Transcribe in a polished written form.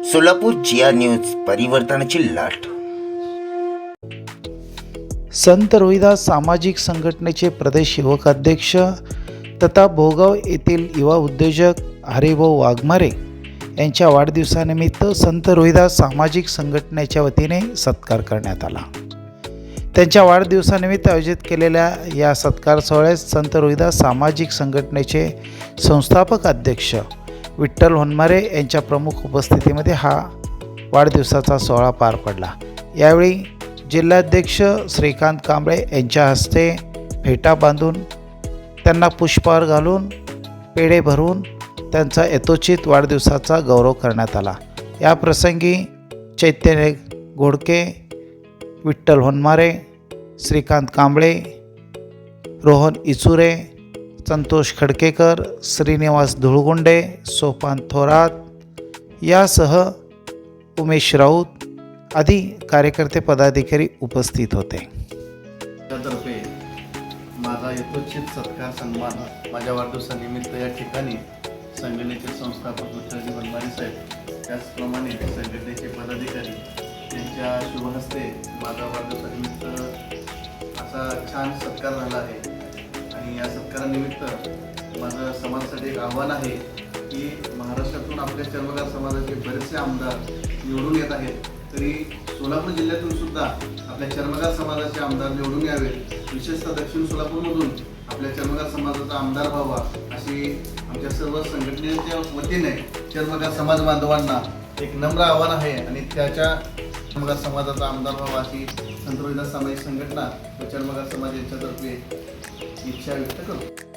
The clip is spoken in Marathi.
सोलापूर जिया न्यूज, परिवर्तनाची लाट। संत रोहिदास सामाजिक संघटनेचे प्रदेश युवक अध्यक्ष तथा भोगाव येथील युवा उद्योजक हरिभाऊ वाघमारे यांच्या वाढदिवसानिमित्त संत रोहिदास सामाजिक संघटनेच्या वतीने सत्कार करण्यात आला। त्यांच्या वाढदिवसानिमित्त आयोजित केलेल्या या सत्कार सोहळ्यात संत रोहिदास सामाजिक संघटनेचे संस्थापक अध्यक्ष विठ्ठल होनमारे यांच्या प्रमुख उपस्थितीमध्ये हा वाढदिवसाचा सोहळा पार पडला। यावेळी जिल्हाध्यक्ष श्रीकांत कांबळे यांच्या हस्ते फेटा बांधून त्यांना पुष्पहार घालून पेढे भरून त्यांचा यथोचित वाढदिवसाचा गौरव करण्यात आला। या प्रसंगी चैतन्य घोडके, विठ्ठल होनमारे, श्रीकांत कांबळे, रोहन इचुरे, संतोष खडकेकर, श्रीनिवास धुळगुंडे, सोपान थोरात यासह उमेश राऊत आदी कार्यकर्ते पदाधिकारी उपस्थित होते। त्यातर्फे माझा यथोचित सत्कार सन्मान माझ्या वाढदिवसानिमित्त या ठिकाणी संघटनेचे संस्थापक विठ्ठलजी होनमारे साहेब, त्याचप्रमाणे संघटनेचे पदाधिकारी यांच्या शुभहस्ते माझा वाढदिवसानिमित्त असा छान सत्कार झाला आहे। आणि या सत्कारानिमित्त माझं समाजासाठी एक आव्हान आहे की महाराष्ट्रातून आपल्या चर्मकार समाजाचे बरेचसे आमदार निवडून येत आहेत, तरी सोलापूर जिल्ह्यातून सुद्धा आपल्या चर्मकार समाजाचे आमदार निवडून यावेत, विशेषतः दक्षिण सोलापूरमधून आपल्या चर्मकार समाजाचा आमदार व्हावा अशी आमच्या सर्व संघटनेच्या वतीने चर्मकार समाज बांधवांना एक नम्र आव्हान आहे। आणि त्याच्या चर्मकार समाजाचा आमदार व्हावा अशी संत रोहिदास सामाजिक संघटना व चर्मकार समाज यांच्यातर्फे इच्छा व्यक्त करतो।